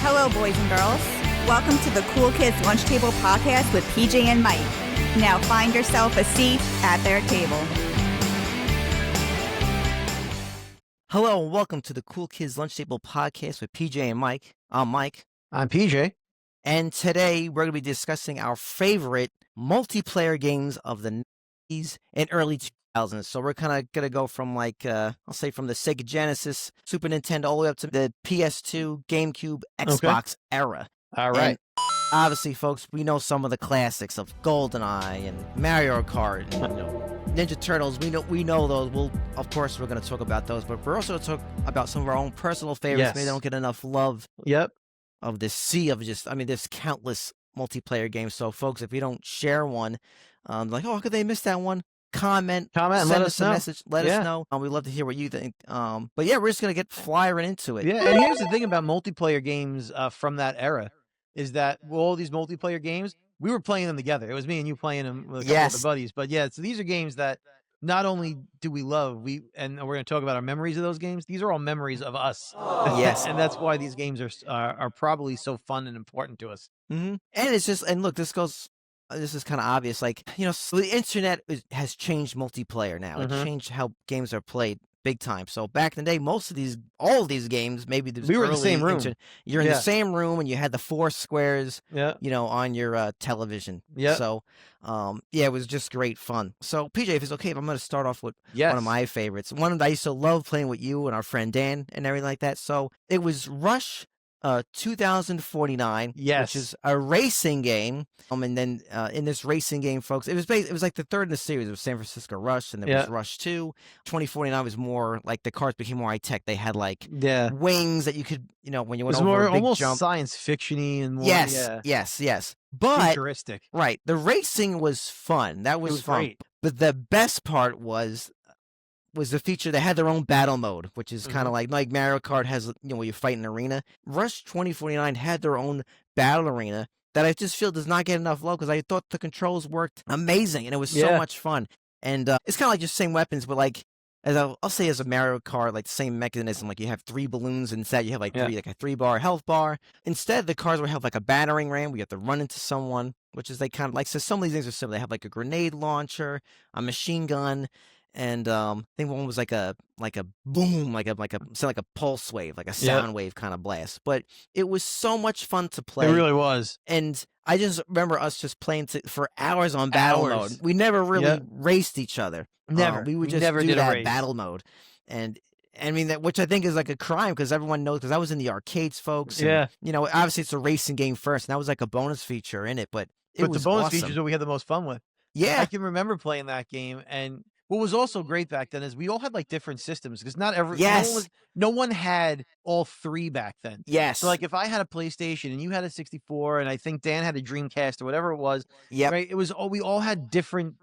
Hello, boys and girls. Welcome to the Cool Kids Lunch Table Podcast with PJ and Mike. Now find yourself a seat at their table. Hello and welcome to the Cool Kids Lunch Table Podcast with PJ and Mike. I'm Mike. I'm PJ. And today we're going to be discussing our favorite multiplayer games of the 90s and early 2000s. So we're kind of going to go from I'll say from the Sega Genesis, Super Nintendo, all the way up to the PS2, GameCube, Xbox era. All right. And obviously, folks, we know some of the classics of GoldenEye and Mario Kart and Ninja Turtles. We know those. Of course, we're going to talk about those, but we're also going to talk about some of our own personal favorites. Yes. Maybe they don't get enough love. Yep. Of this sea of there's countless multiplayer games. So, folks, if you don't share one, how could they miss that one? Comment, and send let us us a know. message. Let us know. We'd love to hear what you think. But yeah, we're just going to get flying into it. Yeah, and here's the thing about multiplayer games from that era is that all these multiplayer games, we were playing them together. It was me and you playing them with a couple of the buddies. But yeah, so these are games that not only do we love, and we're going to talk about our memories of those games. These are all memories of us. Yes. And that's why these games are probably so fun and important to us. Mm-hmm. And it's just, and look, this is kind of obvious. So the internet has changed multiplayer now. Mm-hmm. It changed how games are played big time. So back in the day, all of these games, maybe we were in the same room. You're in the same room, and you had the four squares, on your television. Yeah. So, it was just great fun. So, PJ, if it's okay, I'm going to start off with one of my favorites. One that I used to love playing with you and our friend Dan and everything like that. So it was Rush 2049, yes, which is a racing game. And then in this racing game, folks, it was like the third in the series. It was San Francisco Rush, and there was Rush 2. 2049 was more like the cars became more high tech. They had wings that you could, when you went over a big almost jump. Science fiction-y and more. Yes. But futuristic. Right, the racing was fun. That was fun. Great. But the best part was the feature. They had their own battle mode, which is kind of like Mario Kart has, where you fight in an arena. Rush 2049 had their own battle arena that I just feel does not get enough love because I thought the controls worked amazing and it was so much fun. And it's kind of like just same weapons, but I'll say as a Mario Kart, the same mechanism. You have 3 balloons instead. You have a 3-bar health bar. Instead, the cars would have a battering ram. We have to run into someone, which is so some of these things are similar. They have a grenade launcher, a machine gun. And I think one was like a boom, like a pulse wave, like a sound wave kind of blast. But it was so much fun to play. It really was. And I just remember us just playing for hours on battle mode. We never really raced each other. Never. We would just do that battle mode. And I mean which I think is like a crime because everyone knows because I was in the arcades, folks. And, obviously it's a racing game first, and that was like a bonus feature in it. But it was the bonus awesome. features what we had the most fun with. Yeah, I can remember playing that game and. What was also great back then is we all had different systems because no one had all 3 back then. Yes. So if I had a PlayStation and you had a 64 and I think Dan had a Dreamcast or whatever it was, right? It was we all had different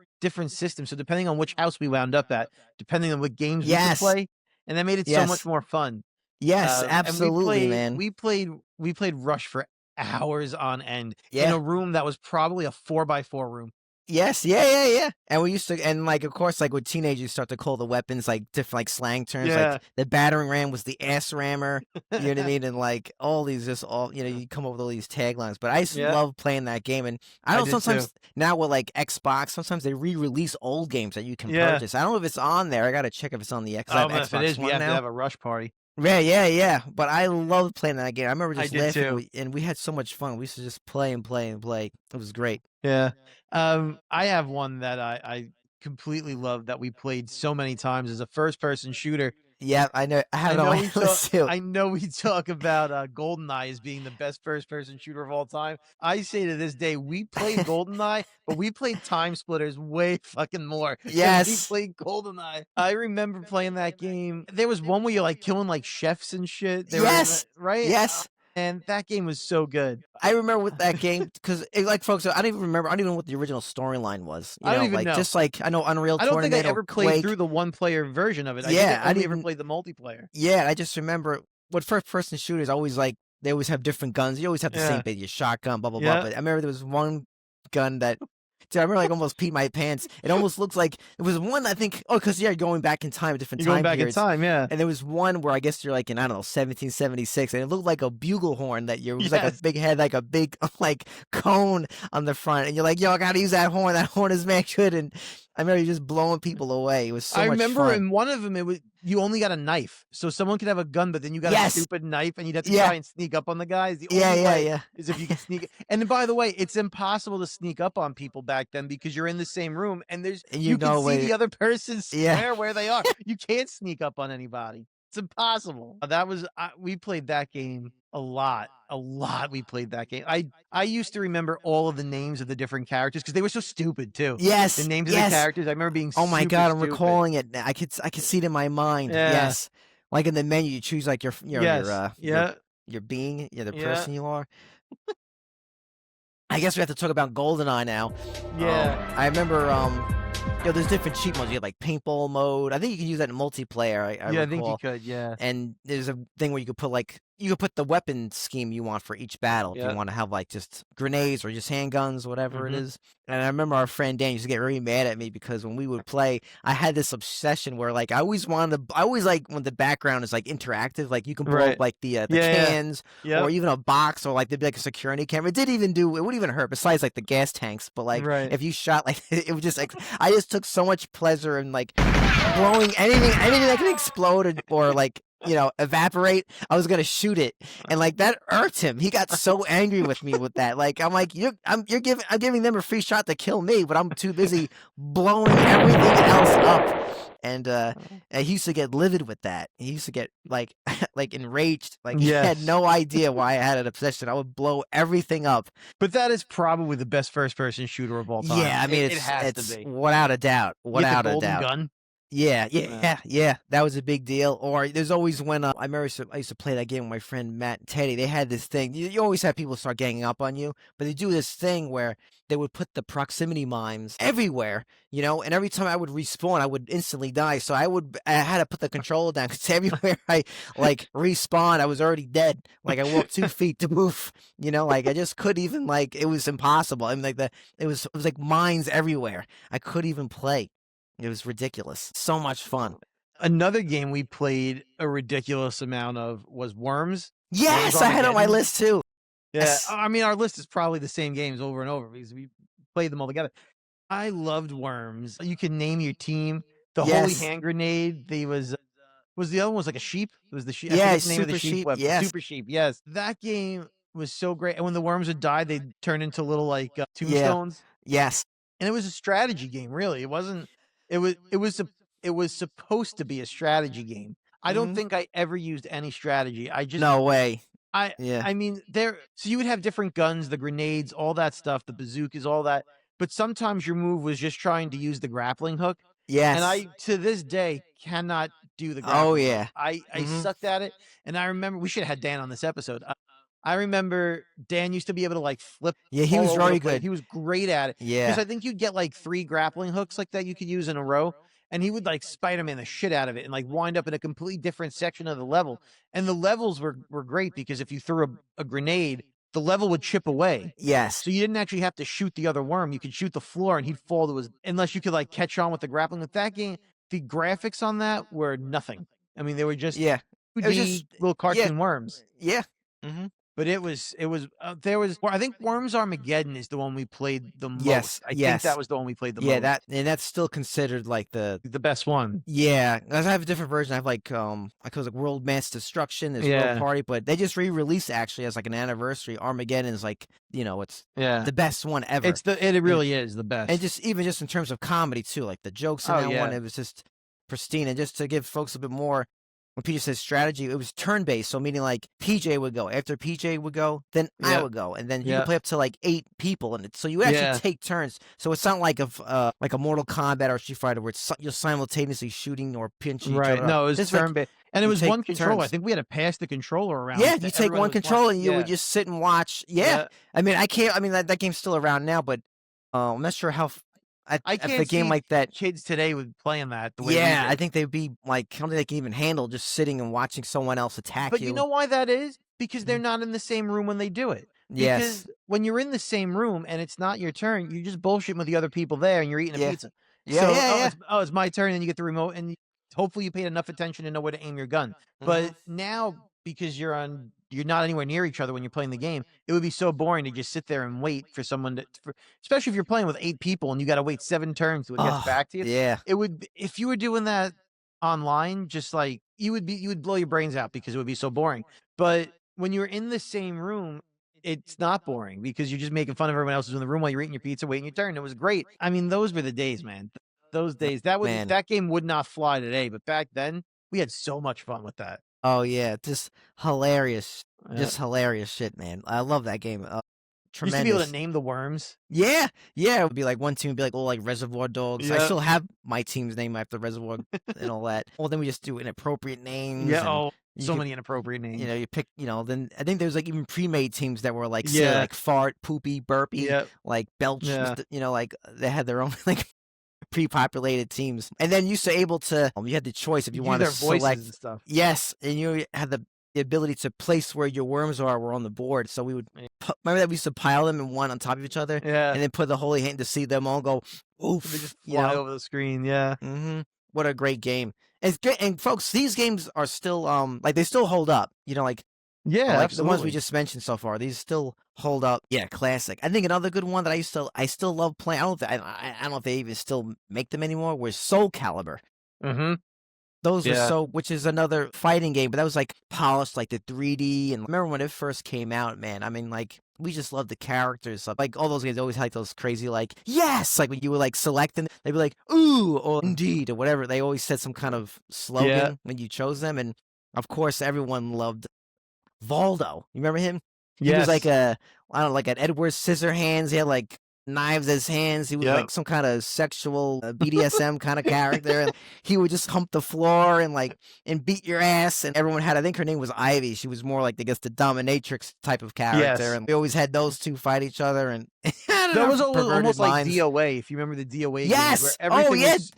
systems. So depending on which house we wound up at, depending on what games we could play, and that made it so much more fun. Yes, absolutely, man. We played Rush for hours on end in a room that was probably a 4x4 room. Yes, yeah. And we used to, and of course, with teenagers, you start to call the weapons different slang terms. The battering ram was the ass rammer. You know what I mean? And all these, you come up with all these taglines. But I used to love playing that game. And I know sometimes now with Xbox, sometimes they re-release old games that you can purchase. I don't know if it's on there. I got to check if it's on the Xbox. If it is, we have to have a Rush party. Yeah. But I loved playing that game. I remember just laughing, and we had so much fun. We used to just play and play and play. It was great. Yeah. I have one that I completely love that we played so many times as a first-person shooter. Yeah, I know. I have it on my list too. I know we talk about GoldenEye as being the best first-person shooter of all time. I say to this day, we played GoldenEye, but we played Time Splitters way fucking more. Yes. We played GoldenEye. I remember playing that game. There was one where you're killing chefs and shit. Right? Yes. And that game was so good. I remember with that game because, folks, I don't even know what the original storyline was. I don't even know. Just I know Unreal I don't Tournament. think I ever played through the one-player version of it. I didn't ever play the multiplayer. Yeah, I just remember what first-person shooters always they always have different guns. You always have the same bit, your shotgun, blah blah blah. But I remember there was one gun that Dude, I remember like almost peed my pants. It almost looks like it was one, I think, because you're going back in time, different You're going time back periods. in time, yeah. And there was one where I guess you're like in, I don't know, 1776, and it looked like a bugle horn that it was like a big head, like a big like cone on the front. And you're like, yo, I gotta use that horn. That horn is man good. And I remember you just blowing people away. It was so much fun. I remember in one of them, you only got a knife. So someone could have a gun, but then you got a stupid knife and you'd have to try and sneak up on the guys. The only way is if you can sneak. And by the way, it's impossible to sneak up on people back then because you're in the same room and you can see the other person square where they are. You can't sneak up on anybody. It's impossible. We played that game a lot. We played that game. I used to remember all of the names of the different characters because they were so stupid too. Yes. The names of the characters. I remember being oh my God, I'm stupid. recalling it now. I could see it in my mind. Yeah. Yes. Like in the menu, you choose like your being, the person you are. I guess we have to talk about GoldenEye now. Yeah. I remember there's different cheat modes. You have like paintball mode. I think you can use that in multiplayer. I recall. I think you could, yeah. And there's a thing where you could put the weapon scheme you want for each battle. If you want to have like just grenades or just handguns, whatever it is. And I remember our friend Dan used to get really mad at me because when we would play, I had this obsession where like I always like when the background is like interactive, like you can blow up like the cans or even a box or like there'd be like a security camera. It wouldn't even hurt besides like the gas tanks. But like if you shot like it was just like I just took so much pleasure in like blowing anything that could explode or like evaporate. I was gonna shoot it, and like that irked him. He got so angry with me with that. Like I'm like I'm giving them a free shot to kill me, but I'm too busy blowing everything else up. And he used to get livid with that. He used to get like enraged. Like he had no idea why I had an obsession. I would blow everything up. But that is probably the best first-person shooter of all time. Yeah, I mean it has to be without a doubt. Without a doubt. Gun. Yeah. That was a big deal. Or there's always when I remember I used to play that game with my friend Matt and Teddy. They had this thing. You always have people start ganging up on you, but they do this thing where they would put the proximity mines everywhere, and every time I would respawn, I would instantly die. So I had to put the controller down because everywhere I like respawned, I was already dead. Like I walked 2 feet to move, like I just couldn't even it was impossible. I mean, like it was like mines everywhere. I couldn't even play. It was ridiculous. So much fun. Another game we played a ridiculous amount of was Worms. Yes, I had it on my list too. Yeah, Yes. I mean, our list is probably the same games over and over because we played them all together. I loved Worms. You can name your team. The Holy Hand Grenade. The the other one was like a sheep? It was the sheep. Yeah, the name of the sheep. Yes. Super Sheep. Yes, that game was so great. And when the worms would die, they'd turn into little like tombstones. Yes. And it was a strategy game. Really, it wasn't. It was supposed to be a strategy game. I don't think I ever used any strategy. No way. I mean, so you would have different guns, the grenades, all that stuff, the bazookas, all that. But sometimes your move was just trying to use the grappling hook. Yes. And I, to this day, cannot do the grappling Oh yeah. hook. I sucked at it. And I remember, we should have had Dan on this episode. I remember Dan used to be able to like flip. Yeah, he was very good. He was great at it. Yeah. Because I think you'd get like 3 grappling hooks like that you could use in a row. And he would like Spider-Man the shit out of it and like wind up in a completely different section of the level. And the levels were great because if you threw a grenade, the level would chip away. Yes. So you didn't actually have to shoot the other worm. You could shoot the floor and he'd fall to his, unless you could like catch on with the grappling. With that game, the graphics on that were nothing. I mean, they were just, It was just little cartoon worms. Yeah. But there was, I think Worms Armageddon is the one we played the most. Yes, I think that was the one we played the most. Yeah, that's still considered like the best one. Yeah, because I have a different version. I have like like World Mass Destruction, there's World Party, but they just re-released actually as like an anniversary. Armageddon is like, it's the best one ever. It really is the best. And even in terms of comedy too, like the jokes in that one, it was just pristine. And just to give folks a bit more, when PJ says strategy, it was turn-based. So meaning like PJ would go. After PJ would go, then I would go. And then you could play up to like 8 people. And so you actually take turns. So it's not like a Mortal Kombat or Street Fighter where you're simultaneously shooting or pinching each other. No, it was turn-based. And it was one controller. Turns. I think we had to pass the controller around. Yeah, you take one controller and you would just sit and watch. Yeah. I mean, that game's still around now, but I'm not sure how... I can't see a game like that. Kids today would playing that. The way I think they'd be like, I don't think they can even handle just sitting and watching someone else attack you. But you know why that is? Because they're not in the same room when they do it. Yes. Because when you're in the same room and it's not your turn, you just bullshitting with the other people there and you're eating a Yeah. pizza. Yeah, So, yeah. it's my turn, and you get the remote, and hopefully you paid enough attention to know where to aim your gun. But now, because you're not anywhere near each other when you're playing the game, it would be so boring to just sit there and wait for someone especially if you're playing with 8 people and you got to wait 7 turns till it gets Oh, back to you. yeah. It would, if you were doing that online, just like you would blow your brains out because it would be so boring. But when you're in the same room, it's not boring because you're just making fun of everyone else who's in the room while you're eating your pizza, waiting your turn. It was great. I mean, those were the days, man. Those days. Man. That game would not fly today, but back then we had so much fun with that. Oh yeah, just hilarious. Just hilarious shit, man. I love that game. Tremendous. Used to be able to name the worms. Yeah, it would be like one team would be like, like Reservoir Dogs. I still have my team's name after Reservoir and all that. Well, then we just do inappropriate names. Yeah, and many inappropriate names. You pick, then I think there's like even pre-made teams that were like, silly, like fart, poopy, burpy, like belch, like they had their own like pre-populated teams. And then you were able to, you had the choice if you wanted to select and stuff. Yes, and you had the ability to place where your worms were on the board. So we would remember that we used to pile them in one on top of each other, and then put the holy hand to see them all go oof. They just fly over the screen. Yeah. What a great game! It's great, and folks, these games are still like they still hold up. Like the ones we just mentioned so far. These still hold up. Yeah, classic. I think another good one that I still love playing. I don't know if they even still make them anymore. Was Soul Calibur. Those were which is another fighting game, but that was like polished, like the 3D. And I remember when it first came out, man. I mean, like we just loved the characters. Like all those games always had like those crazy, like yes, like when you were like selecting, they'd be like ooh or indeed or whatever. They always said some kind of slogan when you chose them, and of course everyone loved Valdo. You remember him? He was like like an Edward Scissorhands. He had like knives as hands. He was like some kind of sexual BDSM kind of character. And he would just hump the floor and beat your ass. And everyone had, I think her name was Ivy. She was more like, I guess, the dominatrix type of character. And we always had those two fight each other. And that was almost like DOA, if you remember the DOA. Yes. Games,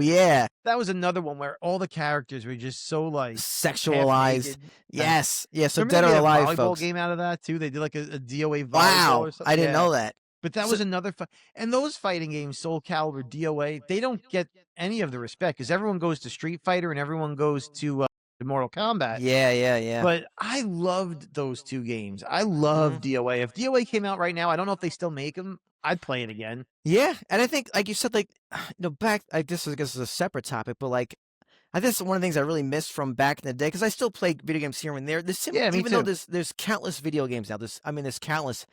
yeah. That was another one where all the characters were just so like sexualized. Yes. Yeah. So remember Dead or Alive, volleyball folks. game out of that too. They did like a DOA volleyball. Wow. Or something. I didn't know that. But that was another and those fighting games, Soul Calibur, DOA, they don't get any of the respect because everyone goes to Street Fighter and everyone goes to Mortal Kombat. Yeah. But I loved those two games. I love DOA. If DOA came out right now, I don't know if they still make them. I'd play it again. Yeah, and I think, like you said, like back. I guess it's a separate topic, but like I guess one of the things I really missed from back in the day because I still play video games here and there. Even though there's countless video games now. There's countless.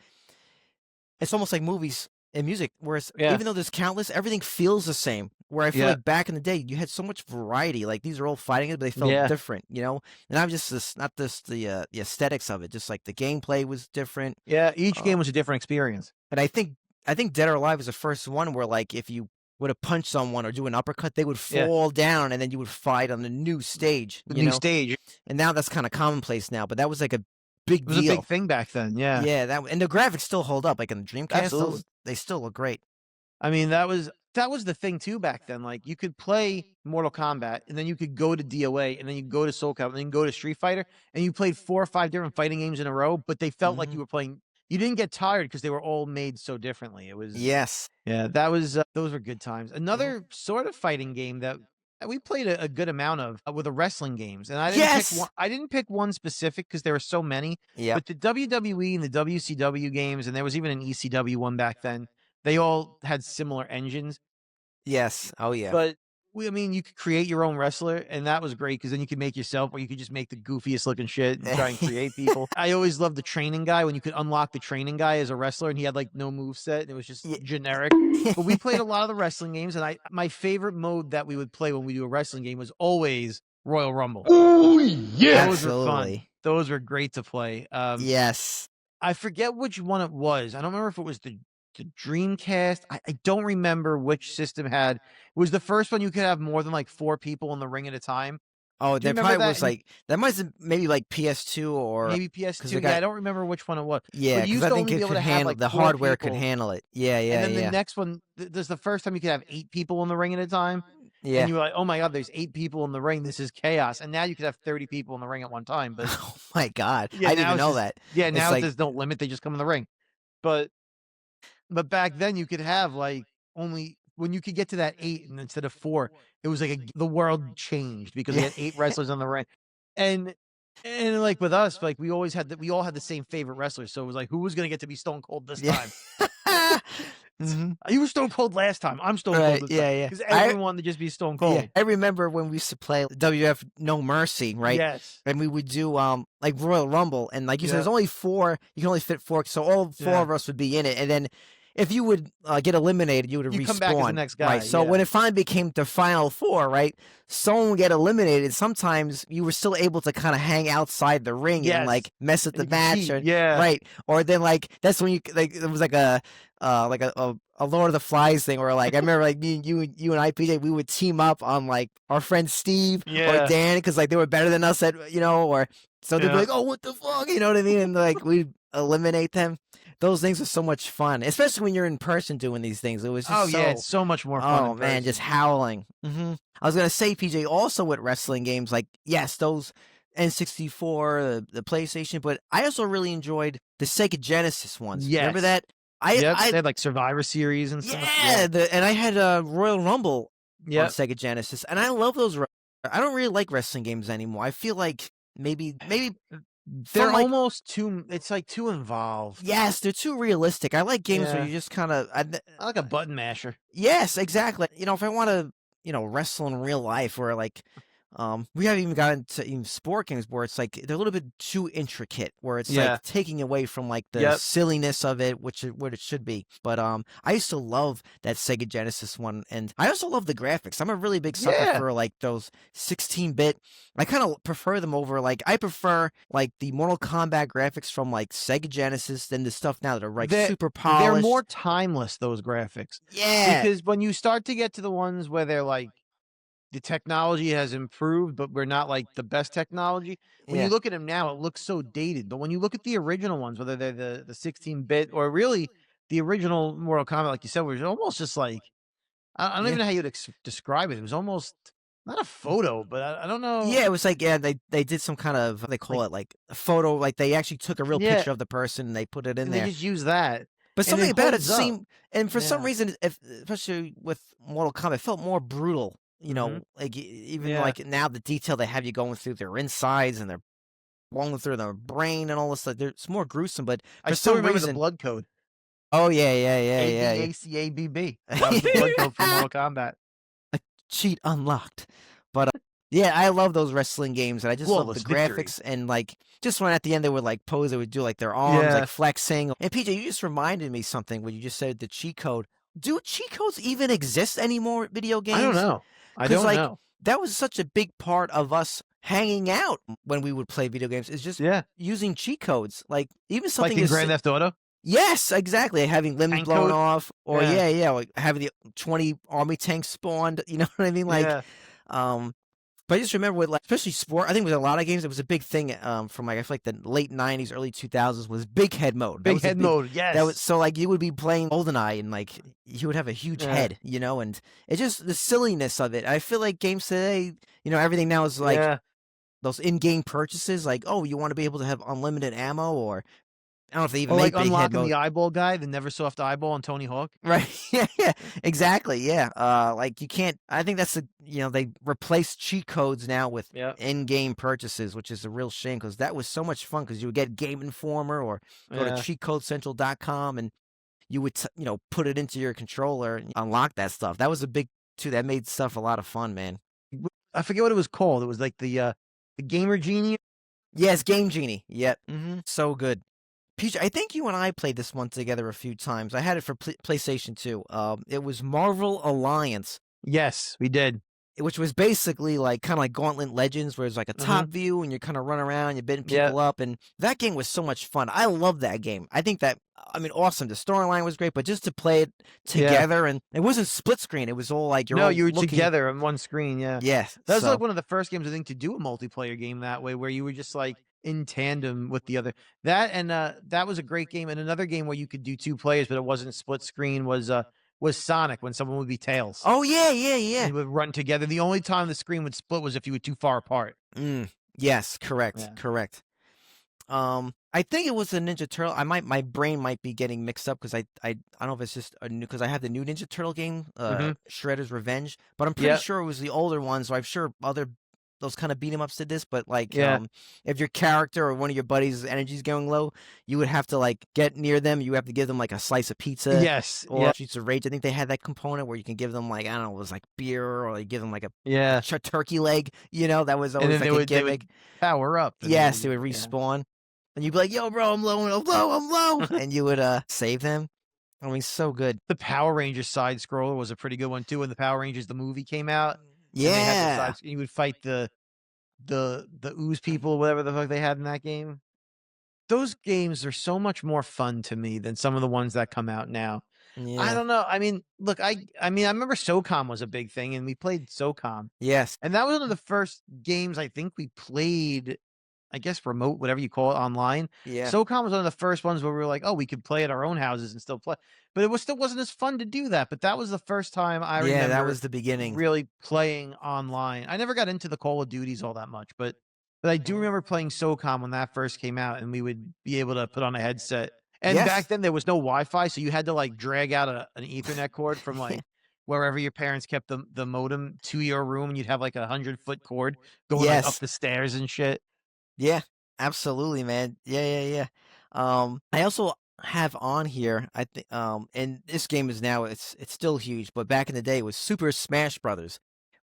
It's almost like movies and music, whereas even though there's countless, everything feels the same. Where I feel like back in the day, you had so much variety. Like these are all fighting games, but they felt different, And I'm just not just the aesthetics of it, just like the gameplay was different. Yeah, each game was a different experience. And I think Dead or Alive was the first one where like if you would have punched someone or do an uppercut, they would fall down, and then you would fight on the new stage. Stage. And now that's kind of commonplace now, but that was like a big deal. It was a big thing back then, yeah. Yeah, and the graphics still hold up. Like in the Dreamcast, they still look great. I mean, that was the thing too back then. Like you could play Mortal Kombat, and then you could go to DOA, and then you go to Soul Calibur, and then you go to Street Fighter, and you played 4 or 5 different fighting games in a row, but they felt like you were playing. You didn't get tired because they were all made so differently. It was that was those were good times. Another sort of fighting game that we played a good amount of were the wrestling games, and I didn't pick one specific because there were so many. Yeah, but the WWE and the WCW games, and there was even an ECW one back then. They all had similar engines. Yes. Oh yeah. But you could create your own wrestler, and that was great because then you could make yourself, or you could just make the goofiest looking shit and try and create people. I always loved the training guy when you could unlock the training guy as a wrestler, and he had like no moveset, and it was just generic. But we played a lot of the wrestling games, and my favorite mode that we would play when we do a wrestling game was always Royal Rumble. Oh yeah, those were fun. Those were great to play. Yes. I forget which one it was. I don't remember if it was the Dreamcast. I don't remember which system had. It was the first one you could have more than like 4 people in the ring at a time. Oh, there probably was like that might have maybe like PS2 or maybe PS2. I don't remember which one it was. Yeah, because I think it could handle the hardware could handle it. Yeah. And then the next one, there's the first time you could have 8 people in the ring at a time. Yeah. And you were like, oh my God, there's 8 people in the ring. This is chaos. And now you could have 30 people in the ring at one time. But Oh my God. yeah, I didn't now even it's know just, that. yeah, It's now like, there's no limit. They just come in the ring. But back then you could have like only when you could get to that 8 and instead of 4, it was like the world changed because we yeah. had 8 wrestlers on the ring. And like with us, like we always had we all had the same favorite wrestlers. So it was like, who was gonna get to be Stone Cold this Yeah. time? hmm You were Stone Cold last time. I'm Stone Cold Right. this time. Yeah. Yeah. Because everyone wanted to just be Stone Yeah, Cold. I remember when we used to play WF No Mercy, right? Yes. And we would do like Royal Rumble, and like you said, Yeah. there's only 4. You can only fit 4, so all 4 Yeah. of us would be in it. And then if you would get eliminated, you would You respawn. come back as the next guy. Right. So Yeah. when it finally became the final 4, right? Someone would get eliminated. Sometimes you were still able to kind of hang outside the ring and Yes. like mess with And the you could match, cheat, or yeah. right. Or then like that's when you like it was like a Lord of the Flies thing, where like I remember like you and I, PJ, we would team up on like our friend Steve or Yeah. Dan, because like they were better than us at or so they'd be Yeah. like, oh, what the fuck, you know what I mean? And like we'd eliminate them. Those things are so much fun, especially when you're in person doing these things. It was just yeah, it's so much more fun. oh in man, person. just howling. I was gonna say, PJ, also with wrestling games, like yes, those N64, the PlayStation, but I also really enjoyed the Sega Genesis ones. Remember Yes. that? Yep, I they had like Survivor Series and stuff. yeah, and I had Royal Rumble on Yep. Sega Genesis, and I love those. I don't really like wrestling games anymore. I feel like maybe They're from, like, almost too. It's like too involved. yes, they're too realistic. I like games where Yeah. you just kind of I like a button masher. yes, exactly. If I want to wrestle in real life, where like we haven't even gotten to even sport games where it's like they're a little bit too intricate, where it's Yeah. like taking away from like the Yep. silliness of it, which is what it should be. But I used to love that Sega Genesis one, and I also love the graphics. I'm a really big sucker Yeah. for like those 16-bit. I kind of prefer them over like I prefer like the Mortal Kombat graphics from like Sega Genesis than the stuff now that are like super polished. They're more timeless, those graphics. yeah, Because when you start to get to the ones where they're like the technology has improved, but we're not like the best technology. When Yeah. you look at them now, it looks so dated. But when you look at the original ones, whether they're the 16-bit or really the original Mortal Kombat, like you said, was almost just like I don't Yeah. even know how you'd describe it. It was almost not a photo, but I don't know. Yeah, it was like they did some kind of what they call it like a photo, like they actually took a real Yeah. picture of the person and they put it in And there. they just use that. But and something it about it holds up. seemed, and for some Yeah. reason, especially with Mortal Kombat, it felt more brutal. Mhm. Like even Yeah. like now the detail they have you going through their insides and they're going through their brain and all this stuff. It's more gruesome, but I for still some remember reason, the blood code. oh yeah. ABACABB. That was the blood code for Mortal Kombat. Cheat unlocked. But yeah, I love those wrestling games, and I just love Flawless the victory. graphics and like just when at the end they would like pose, they would do like their arms Yeah. like flexing. And PJ, you just reminded me something when you just said the cheat code. Do cheat codes even exist anymore at video games? I don't know. I 'Cause, don't like, know. That was such a big part of us hanging out when we would play video games. Is just Yeah. using cheat codes, like even Like something in as Grand Theft Auto. yes, exactly, having limbs Tank blown code? off, or Yeah. yeah, like having the 20 army tanks spawned. You know what I mean? Like, Yeah. but I just remember with like, especially sport, I think with a lot of games, it was a big thing from like I feel like the late 90s, early 2000s was big head mode. That Big was a head mode. Yes. That was so like you would be playing GoldenEye and like you would have a huge Yeah. head, and it's just the silliness of it. I feel like games today, everything now is like yeah. those in-game purchases, like oh, you want to be able to have unlimited ammo, or I don't know if they even Or make like big head unlocking mode. the eyeball guy, the Neversoft eyeball on Tony Hawk. Right. Yeah. Exactly. Yeah. Like you can't. I think that's they replace cheat codes now with Yeah. in-game purchases, which is a real shame because that was so much fun. Because you would get Game Informer or go to Yeah. cheatcodecentral.com and you would put it into your controller and unlock that stuff. That was a big too. That made stuff a lot of fun, man. I forget what it was called. It was like the Gamer Genie. Yes, Game Genie. Yep. So good. Peach, I think you and I played this one together a few times. I had it for PlayStation 2. It was Marvel Alliance, Yes, we did. which was basically like kind of like Gauntlet Legends, where it's like a top view and you're kind of running around, you're bidding Yeah. people up, and that game was so much fun. I love that game. I think that awesome. The storyline was great, but just to play it together, and it wasn't split screen. It was all like you're all you were looking together on one screen. Yeah. Yeah, That was so- like one of the first games I think to do a multiplayer game that way, where you were just like in tandem with the other. That was a great game. And another game where you could do 2 players, but it wasn't split screen was was Sonic when someone would be Tails. Oh yeah, yeah, yeah. They would run together. The only time the screen would split was if you were too far apart. Yes, correct, Yeah. correct. I think it was a Ninja Turtle. My brain might be getting mixed up because I don't know if it's just a new, because I have the new Ninja Turtle game, Shredder's Revenge, but I'm pretty Yep. sure it was the older one. So I'm sure those kind of beat 'em ups did this, but like, Yeah. if your character or one of your buddies' energy's going low, you would have to like get near them. You have to give them like a slice of pizza. Yes. Or Yeah. Streets of Rage, I think they had that component where you can give them like, I don't know, it was like beer, or you give them like a Yeah. turkey leg. That was And always then like a they gimmick. would power up. and Yes, they then- would yeah. respawn. And you'd be like, yo, bro, I'm low, I'm low, I'm low. And you would save them. I mean, so good. The Power Rangers side scroller was a pretty good one too. When the Power Rangers the movie came out, and they had the Yeah. side, you would fight the ooze people, whatever the fuck they had in that game. Those games are so much more fun to me than some of the ones that come out now. I Yeah. don't know. I mean, look, I remember SOCOM was a big thing, and we played SOCOM, Yes. and that was one of the first games I think we played. I guess remote, whatever you call it, online. Yeah. SOCOM was one of the first ones where we were like, oh, we could play at our own houses and still play. But it still wasn't as fun to do that. But that was the first time I remember Yeah, that was the beginning. really playing online. I never got into the Call of Duties all that much, but I do remember playing SOCOM when that first came out, and we would be able to put on a headset. And Yes. back then there was no Wi-Fi, so you had to like drag out an Ethernet cord from like wherever your parents kept the modem to your room, and you'd have like 100-foot cord going like, up Yes. the stairs and shit. Yeah, absolutely, man. Yeah. I also have on here, I think, and this game is now, it's still huge, but back in the day it was Super Smash Brothers.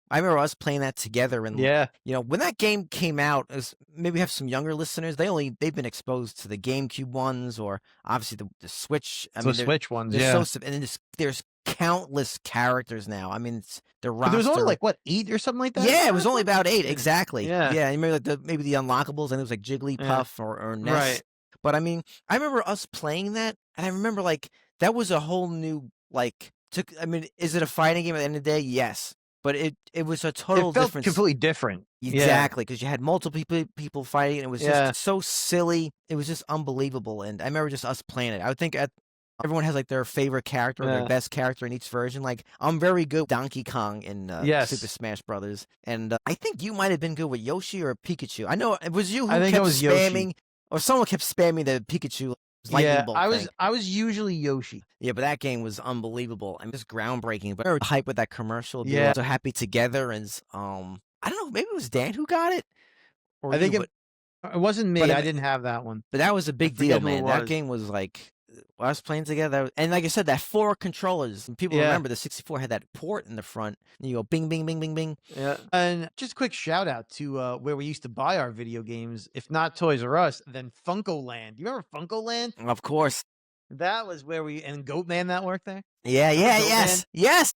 I remember us playing that together, and Yeah. when that game came out, maybe we have some younger listeners. They've been exposed to the GameCube ones, or obviously the Switch. I The mean, Switch ones, they're yeah. so, and there's countless characters now. I mean, it's the But roster. there was only like what 8 or something like that. Yeah, it was only about 8, exactly. Yeah. Yeah. You remember like maybe the unlockables, and it was like Jigglypuff or Ness. Right. But I mean, I remember us playing that, and I remember like that was a whole new like. I mean, is it a fighting game at the end of the day? Yes, but it was a total It felt different. completely different. Exactly, because you had multiple people fighting, and it was just Yeah. so silly. It was just unbelievable, and I remember just us playing it. I would think everyone has like their favorite character, or Yeah. their best character in each version. Like I'm very good with Donkey Kong in Yes. Super Smash Brothers, and I think you might have been good with Yoshi or Pikachu. I know it was you who I think it kept was Yoshi. spamming, or someone kept spamming the Pikachu lightning Yeah, bolt thing. I was usually Yoshi. Yeah, but that game was unbelievable and just groundbreaking. But I remember hype with that commercial. Yeah. So happy together, and I don't know, maybe it was Dan who got it, or I think you, it wasn't me. but I didn't have that one. but that was a big forget deal, who it man. That was. game was like us playing together, and like I said, that 4 controllers. And people Yeah. remember the 64 had that port in the front, and you go bing, bing, bing, bing, bing. Yeah. And just a quick shout out to where we used to buy our video games. If not Toys R Us, then Funko Land. You remember Funko Land? Of course. That was where and Goatman that worked there. Yeah, Goatman? yes.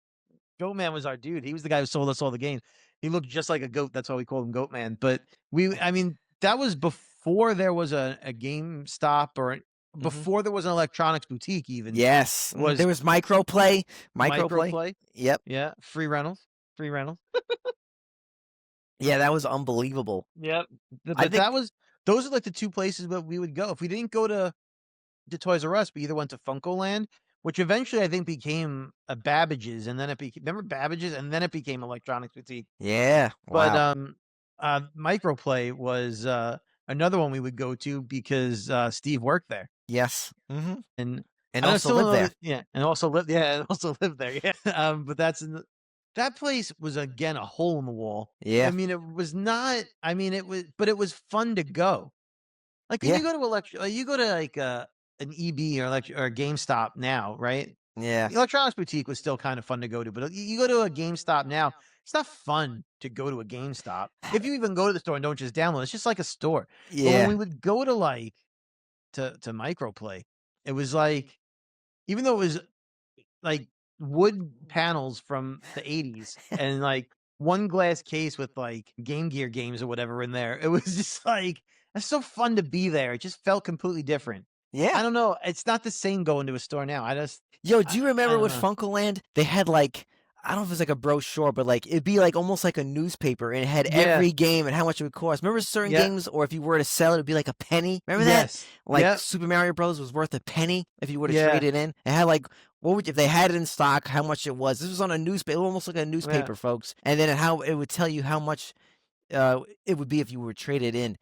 Goatman was our dude. He was the guy who sold us all the games. He looked just like a goat. That's why we called him Goatman. But I mean, that was before there was a GameStop or before there was an electronics boutique even. Yes. Was- There was Microplay. Microplay. Yep. Yeah. Free rentals. Yeah, that was unbelievable. Yep. I But think- those are like the 2 places that we would go. If we didn't go to Toys R Us, we either went to Funko Land, which eventually I think became a Babbage's, and then it became, remember Babbage's, and then it became Electronics Boutique. Yeah. But Wow. Microplay was another one we would go to because Steve worked there, Yes. Mm-hmm. and And I also still lived know there. that- yeah, and also lived there. Yeah, but that place was again a hole in the wall. Yeah. I mean, it was not. I mean, but it was fun to go. Like when Yeah. you go to you go to like an EB or or GameStop now, right? Yeah. The Electronics Boutique was still kind of fun to go to, but you go to a GameStop now, it's not fun to go to a GameStop. If you even go to the store and don't just download, it's just like a store. But when Yeah. we would go to to Microplay, it was like, even though it was like wood panels from the 80s and like one glass case with like Game Gear games or whatever in there, it was just like, it's so fun to be there. It just felt completely different. Yeah. I don't know. It's not the same going to a store now. Yo, do you remember don't with know. Funko Land? They had like, I don't know if it was like a brochure, but like it'd be like almost like a newspaper, and it had Yeah. every game and how much it would cost. Remember certain Yeah. games, or if you were to sell it, it'd be like a penny. Remember that? Yes. Like Yeah. Super Mario Bros was worth a penny if you were to Yeah. trade it in. It had like what would if they had it in stock? How much it was? This was on a newspaper, almost like a newspaper, folks. And then how it would tell you how much it would be if you were traded in.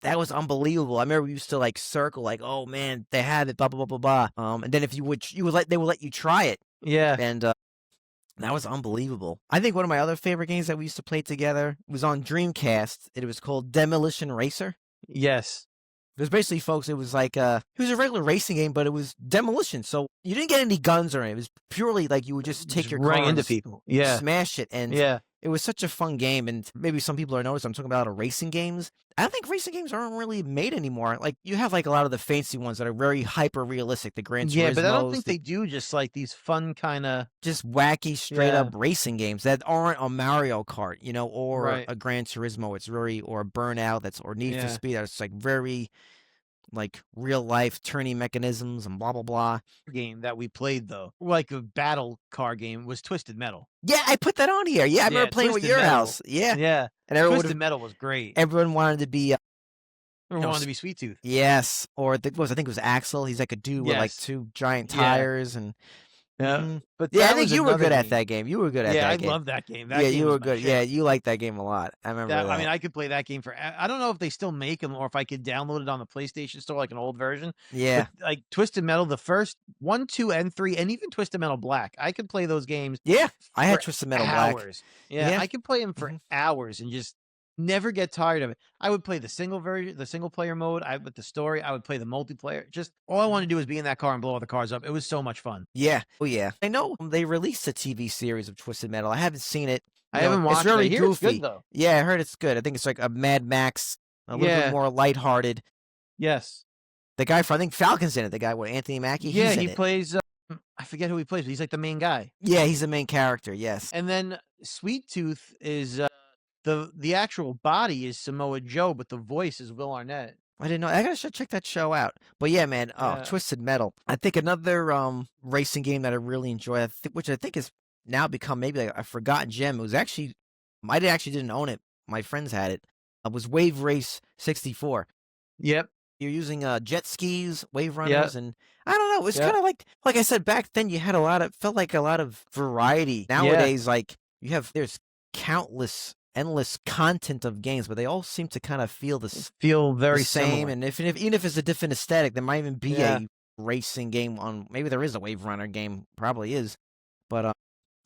That was unbelievable. I remember we used to like circle, like, oh man, they have it, blah blah blah blah blah. And then if they would let you try it. Yeah. And that was unbelievable. I think one of my other favorite games that we used to play together was on Dreamcast. It was called Demolition Racer. Yes. It was basically, folks, it was like it was a regular racing game, but it was demolition. So you didn't get any guns or anything. It was purely like you would just take your car into people. Yeah. Smash it. And it was such a fun game. And maybe some people are noticed I'm talking about racing games. I don't think racing games aren't really made anymore. Like you have like a lot of the fancy ones that are very hyper realistic. The Gran Turismos. Yeah, but I don't think they do just like these fun kind of just wacky, straight up racing games that aren't a Mario Kart, or a Gran Turismo. It's very or a Burnout or Need for Speed. That's like very like real life turning mechanisms and blah blah blah. Game that we played though, like a battle car game, was Twisted Metal. Yeah, I put that on here. Yeah, I remember playing with your house. Yeah, and Twisted Metal was great. Everyone wanted to be. Everyone wanted to be Sweet Tooth. Yes, or I think it was Axel. He's like a dude with like two giant tires and. Yeah, but I think you were good at that game. You were good at that game. Yeah, I love that game. You were good. Yeah, you liked that game a lot. I remember that. I mean, I could play that game I don't know if they still make them or if I could download it on the PlayStation Store, like an old version. Yeah. But, like Twisted Metal, the first 1, 2, and 3, and even Twisted Metal Black. I could play those games. Yeah, I had Twisted Metal Black. Yeah, I could play them for hours and just never get tired of it. I would play the single player mode. With the story, I would play the multiplayer. Just all I wanted to do was be in that car and blow all the cars up. It was so much fun. Yeah. Oh yeah. I know they released a TV series of Twisted Metal. I haven't seen it. I haven't watched it. It's very goofy. It's good, though. Yeah, I heard it's good. I think it's like a Mad Max, a little bit more lighthearted. Yes. The guy I think Falcon's in it. The guy with Anthony Mackie. Yeah, he plays. I forget who he plays, but he's like the main guy. Yeah, he's the main character. Yes. And then Sweet Tooth is. The actual body is Samoa Joe, but the voice is Will Arnett. I didn't know. I gotta check that show out. But yeah, man. Twisted Metal. I think another racing game that I really enjoy, which I think has now become maybe like a forgotten gem. It was actually, I actually didn't own it. My friends had it. It was Wave Race 64. Yep. You're using jet skis, wave runners, and I don't know. It was kind of like I said back then. You had felt like a lot of variety. Nowadays, like there's countless. Endless content of games, but they all seem to kind of feel very same. Similar. And even if it's a different aesthetic, there might even be a racing game on. Maybe there is a Wave Runner game, probably is, but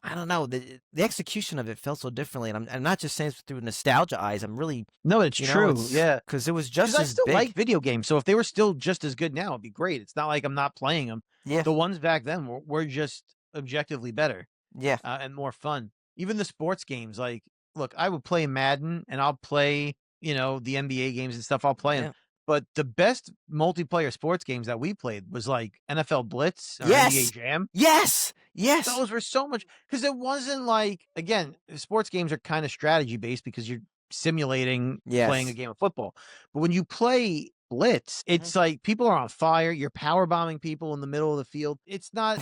I don't know. The execution of it felt so differently, and I'm not just saying through nostalgia eyes. I'm really it's true. Because it was just as I still big. like video games, so if they were still just as good now, it'd be great. It's not like I'm not playing them. Yeah, the ones back then were just objectively better. Yeah, and more fun. Even the sports games, like. Look, I would play Madden and I'll play, the NBA games and stuff. I'll play them. But the best multiplayer sports games that we played was like NFL Blitz or NBA Jam. Yes. Those were so much because it wasn't like, again, sports games are kind of strategy based because you're simulating playing a game of football. But when you play Blitz, it's like people are on fire. You're power bombing people in the middle of the field. It's not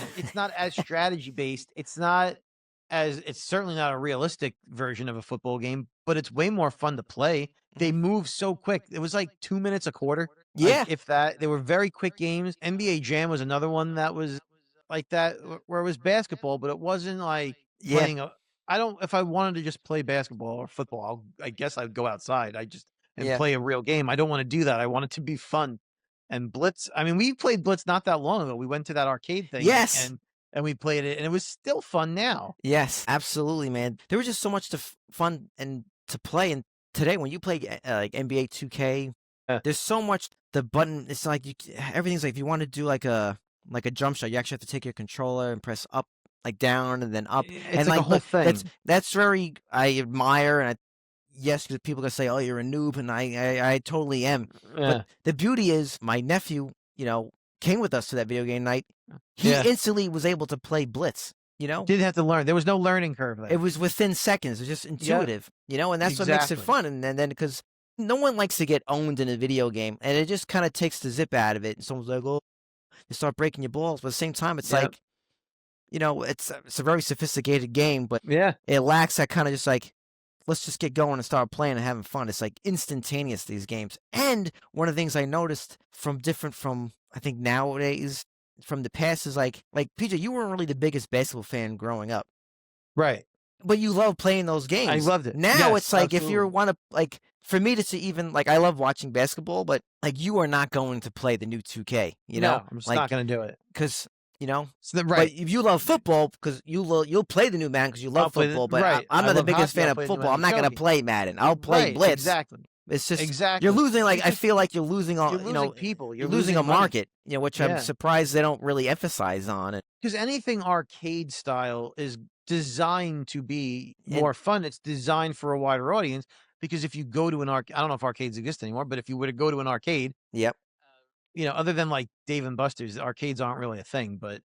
as strategy based. It's certainly not a realistic version of a football game, but it's way more fun to play. They move so quick. It was like 2 minutes a quarter. Yeah. Like, if that. They were very quick games. NBA Jam was another one that was like that, where it was basketball, but it wasn't like playing if I wanted to just play basketball or football, I guess I'd go outside. And play a real game. I don't want to do that. I want it to be fun. And Blitz, I mean, we played Blitz not that long ago. We went to that arcade thing. Yes. And we played it, and it was still fun now. Yes, absolutely, man. There was just so much fun and to play. And today, when you play like NBA 2K, there's so much. The button, it's like everything's like if you want to do like a jump shot, you actually have to take your controller and press up, like down, and then up. It's like a whole thing. That's very I admire, and yes, because people can say, "Oh, you're a noob," and I totally am. But the beauty is, my nephew, came with us to that video game night. He instantly was able to play Blitz, Didn't have to learn. There was no learning curve there. It was within seconds. It was just intuitive, and that's what makes it fun. And then because no one likes to get owned in a video game, and it just kind of takes the zip out of it. And someone's like, oh, you start breaking your balls. But at the same time, it's like, it's a very sophisticated game, but it lacks that kind of just like, let's just get going and start playing and having fun. It's like instantaneous, these games. And one of the things I noticed from I think from the past is like PJ, you weren't really the biggest basketball fan growing up, Right. but you love playing those games. I loved it. Now Yes, it's like if you absolutely. want to, like, for me to see, even like I love watching basketball, but like you are not going to play the new 2K, you know, No, I'm just like, not going to do it. because you know. But Right. if you love football, because you'll play the new Madden because you I'll love play the- football. But right. I'm I not the love biggest hockey, fan I'll of play the new football. I'm Madden not going to Shogi. play Madden. I'll play Right. Blitz. Exactly. It's just Exactly. you're losing. Like, I Because feel like you're losing all. you're You losing know, people. you're losing a money. market. You know, which I'm Yeah. surprised they don't really emphasize on it. Because anything arcade style is designed to be And- more fun. It's designed for a wider audience. Because if you go to an arcade, I don't know if arcades exist anymore, but if you were to go to an arcade, Yep. you know, other than like Dave and Buster's, arcades aren't really a thing. But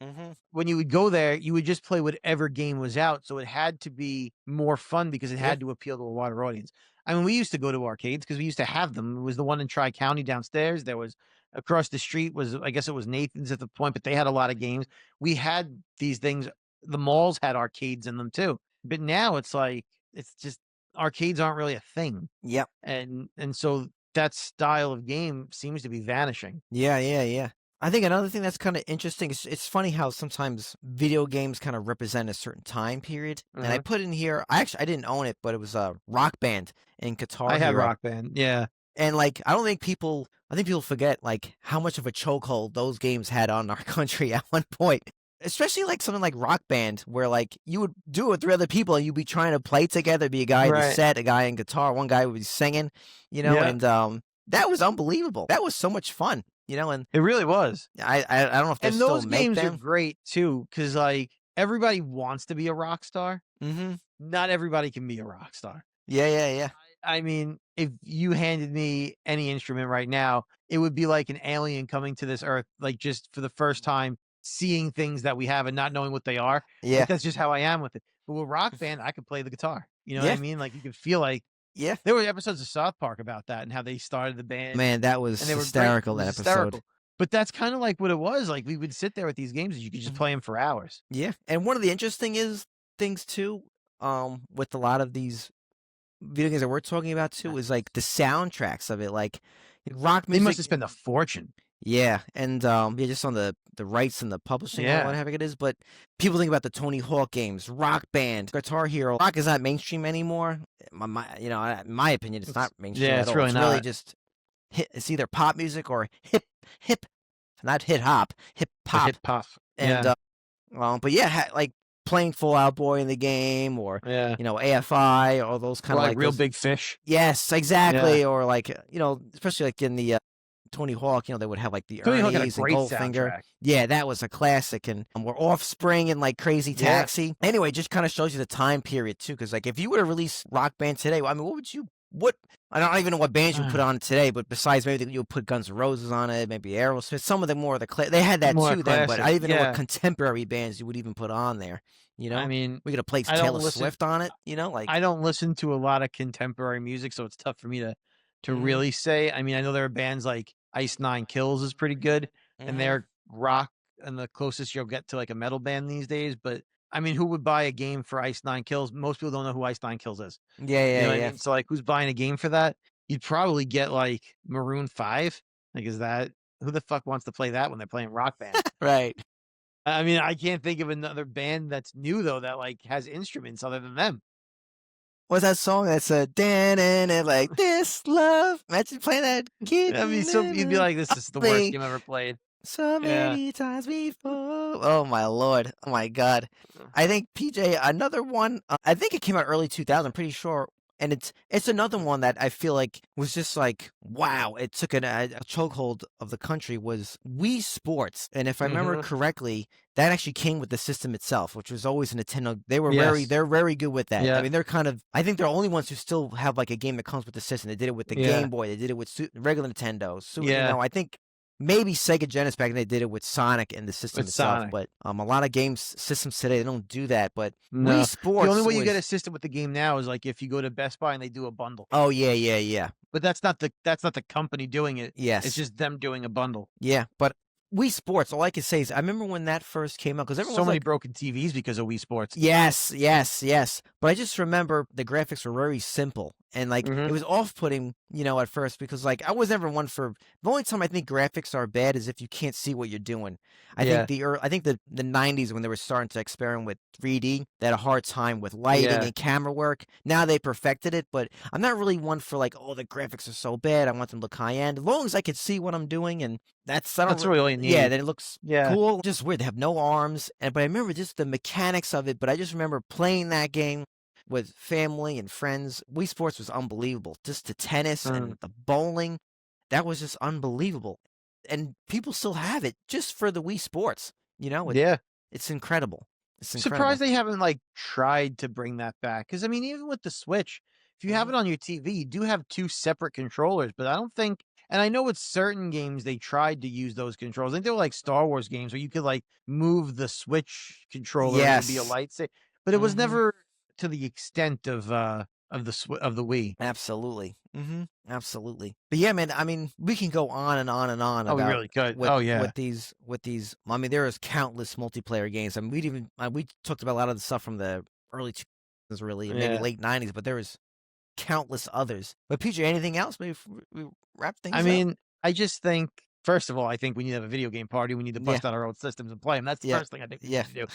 Mm-hmm. when you would go there, you would just play whatever game was out. So it had to be more fun because it Yeah. had to appeal to a wider audience. I mean, we used to go to arcades because we used to have them. It was the one in Tri-County downstairs. There was across the street was, I guess it was Nathan's at the point, but they had a lot of games. We had these things. The malls had arcades in them too. But now it's like, it's just arcades aren't really a thing. Yep. And so that style of game seems to be vanishing. Yeah. I think another thing that's kind of interesting is it's funny how sometimes video games kind of represent a certain time period. And I put in here, I didn't own it, but it was a Rock Band in Guitar I had Hero. Rock Band. Yeah. And like, I think people forget like how much of a chokehold those games had on our country at one point. Especially like something like Rock Band, where like you would do it with 3 other people and you'd be trying to play together, be a guy in the Right. set, a guy in guitar, one guy would be singing, you know, Yeah. and that was unbelievable. That was so much fun, you know, and It really was. I don't know if they And still those make games are them. great too, because like everybody wants to be a rock star. Mm-hmm. Not everybody can be a rock star. Yeah. I mean, if you handed me any instrument right now, it would be like an alien coming to this earth, like just for the first time, seeing things that we have and not knowing what they are. Yeah. Like, that's just how I am with it. But with Rock Band, I could play the guitar. You know what I Yeah. mean? Like you could feel like Yeah. there were episodes of South Park about that and how they started the band. Man, that was and they were hysterical, great. It that was episode. hysterical. But that's kind of like what it was. Like we would sit there with these games and you could just play them for hours. Yeah. And one of the interesting things too, with a lot of these video games that we're talking about too, is like the soundtracks of it. Like rock They music. must have spent a fortune. Yeah, and yeah, just on the rights and the publishing or Yeah. whatever it is. But people think about the Tony Hawk games, Rock Band, Guitar Hero. Rock is not mainstream anymore. In my opinion, it's not mainstream. yeah, at it's all. really It's not. just it's either pop music or hip, not hip hop, hip The hop. hip hop. And Yeah. but yeah, like playing Full Out Boy in the game, or Yeah. AFI, or those Or kind of like like Real those- Big Fish. Yes, exactly. Or like especially like in the Tony Hawk, they would have like the Tony Hawk had a Ernie's and great Goldfinger. soundtrack. Yeah, that was a classic, and we're Offspring and like Crazy Yeah. Taxi. Anyway, just kind of shows you the time period too, because like if you were to release Rock Band today, I mean, what I don't even know what bands you would put on it today, but besides maybe you would put Guns N' Roses on it, maybe Aerosmith, some of the more of the they had that More too then, but I classic, even know yeah. what contemporary bands you would even put on there. I mean, we could have played I don't Taylor listen- Swift on it, like I don't listen to a lot of contemporary music, so it's tough for me to Mhm. really say. I mean, I know there are bands like Ice Nine Kills is pretty good, Mhm. and they're rock and the closest you'll get to like a metal band these days. But I mean, who would buy a game for Ice Nine Kills? Most people don't know who Ice Nine Kills is. yeah, You know what I yeah. mean? So like, who's buying a game for that? You'd probably get like Maroon 5. Like, is that who the fuck wants to play that when they're playing Rock Band? Right. I mean, I can't think of another band that's new though that like has instruments other than them. What's that song that's dan and like this love? Imagine playing that kid. I mean, so you'd be like, "This is the worst game ever played." So Yeah. many times before. Oh my lord. Oh my god. I think PJ, another one. I think it came out early 2000. I'm pretty sure. And it's another one that I feel like was just like, wow, it took a chokehold of the country, was Wii Sports. And if I remember Mhm. correctly, that actually came with the system itself, which was always a Nintendo. They were Yes. they're very good with that. Yeah. I mean, I think they're the only ones who still have like a game that comes with the system. They did it with the Yeah. Game Boy. They did it with regular Nintendo. So, Yeah. I think maybe Sega Genesis back then they did it with Sonic and the system With itself. Sonic. But a lot of systems today, they don't do that. But No. Wii Sports. The only way you was- get a system with the game now is like if you go to Best Buy and they do a bundle. Oh yeah. But that's not the company doing it. Yes. It's just them doing a bundle. Yeah, but Wii Sports, all I can say is I remember when that first came out, because everyone So was many like, broken TVs because of Wii Sports. yes. But I just remember the graphics were very simple and like it was off-putting, at first because like I was never one for the only time I think graphics are bad is if you can't see what you're doing. I think the 90s when they were starting to experiment with 3D, they had a hard time with lighting and camera work. Now they perfected it, but I'm not really one for like, oh, the graphics are so bad. I want them to look high end. As long as I can see what I'm doing, and that's really all you need. Yeah, then it looks cool. Just weird. They have no arms, but I remember just the mechanics of it. But I just remember playing that game with family and friends. Wii Sports was unbelievable. Just the tennis and the bowling, that was just unbelievable. And people still have it just for the Wii Sports. It's incredible. It's incredible. Surprised they haven't like tried to bring that back. Because I mean, even with the Switch, if you have it on your TV, you do have 2 separate controllers. But I don't think, and I know with certain games they tried to use those controls. I think they were like Star Wars games where you could like move the Switch controller to be a lightsaber. But it was never to the extent of the Wii. Absolutely. Absolutely. But yeah, man, I mean, we can go on and on and on about we really could. With these I mean, there is countless multiplayer games. I mean, we talked about a lot of the stuff from the early 2000s really, maybe late 90s, but there was countless others. But PJ, anything else? Maybe we wrap things up? I mean, I just think first of all, I think we need to have a video game party. We need to bust out our old systems and play them. That's the first thing I think we need to do.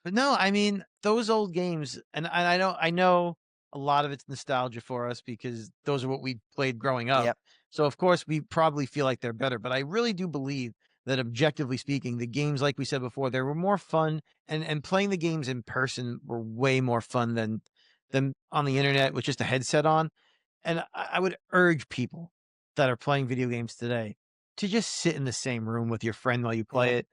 But no, I mean, those old games, and I know a lot of it's nostalgia for us because those are what we played growing up. Yep. So, of course, we probably feel like they're better. But I really do believe that objectively speaking, the games, like we said before, they were more fun. And playing the games in person were way more fun than on the internet with just a headset on. And I would urge people that are playing video games today to just sit in the same room with your friend while you play it.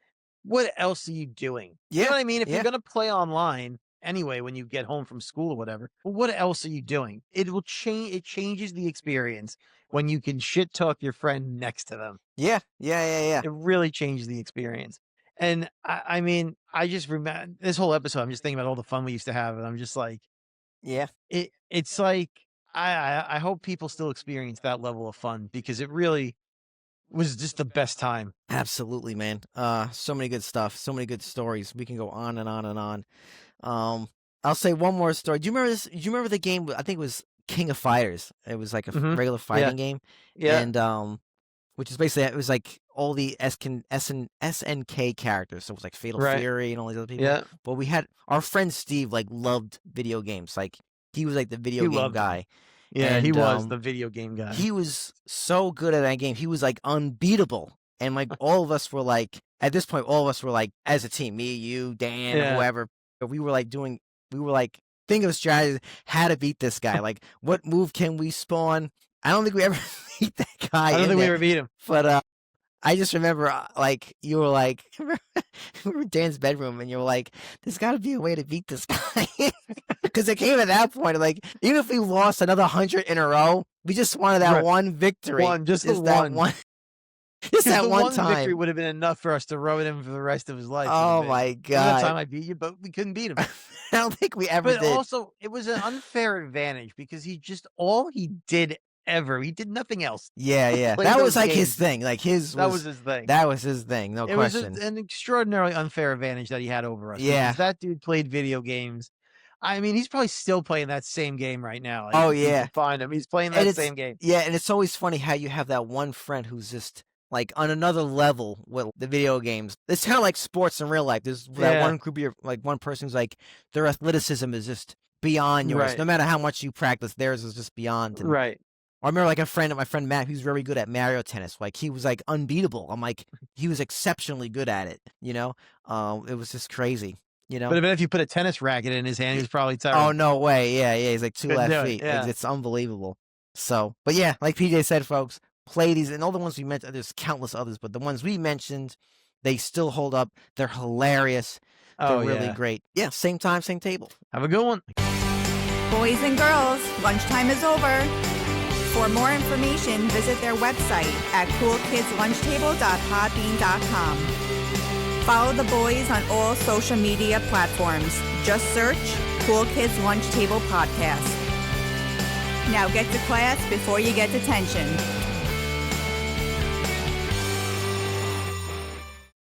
What else are you doing? You know what I mean? If you're going to play online anyway, when you get home from school or whatever, well, what else are you doing? It will change. It changes the experience when you can shit talk your friend next to them. Yeah. It really changes the experience. And I mean, I just remember this whole episode, I'm just thinking about all the fun we used to have. And I'm just like, it's like, I hope people still experience that level of fun because it really was just the best time. Absolutely, man. So many good stuff, so many good stories. We can go on and on and on. I'll say one more story. Do you remember this? Do you remember the game? I think it was King of Fighters. It was like a regular fighting game. Yeah. And which is basically it was like all the SNK characters. So it was like Fatal Fury and all these other people. Yeah. But we had our friend Steve like loved video games. Like he was like the video game guy. Yeah, and, he was the video game guy. He was so good at that game. He was like unbeatable. And like all of us were like, at this point, all of us were like, as a team, me, you, Dan, whoever, we were like think of strategies, how to beat this guy. Like, what move can we spawn? I don't think we ever beat that guy. I don't think we ever beat him. But I just remember, like, you were like, we were in Dan's bedroom, and you were like, there's got to be a way to beat this guy. Because it came at that point, like, even if we lost another 100 in a row, we just wanted that one victory. Just that one. Just that one time. Victory would have been enough for us to rub him for the rest of his life. Oh, my God. That time I beat you, but we couldn't beat him. I don't think we ever did. But also, it was an unfair advantage because he did nothing else. Yeah. That was like his thing. Like that was his thing. That was his thing. No question. It was an extraordinarily unfair advantage that he had over us. Yeah. That dude played video games. I mean, he's probably still playing that same game right now. Like, you can find him. He's playing that same game. Yeah, and it's always funny how you have that one friend who's just like on another level with the video games. It's kind of like sports in real life. There's that one group of like one person who's like their athleticism is just beyond yours. Right. No matter how much you practice, theirs is just beyond. And right. I remember like my friend Matt, who's very good at Mario Tennis. Like he was like unbeatable. I'm like, he was exceptionally good at it, you know? It was just crazy, you know? But if you put a tennis racket in his hand, he was probably terrible. Oh, no way. Yeah. He's like 2 left feet. Yeah. It's unbelievable. So, but yeah, like PJ said, folks, play these, and all the ones we mentioned, there's countless others, but the ones we mentioned, they still hold up. They're hilarious. They're really great. Yeah, same time, same table. Have a good one. Boys and girls, lunchtime is over. For more information, visit their website at coolkidslunchtable.podbean.com. Follow the boys on all social media platforms. Just search Cool Kids Lunch Table Podcast. Now get to class before you get detention.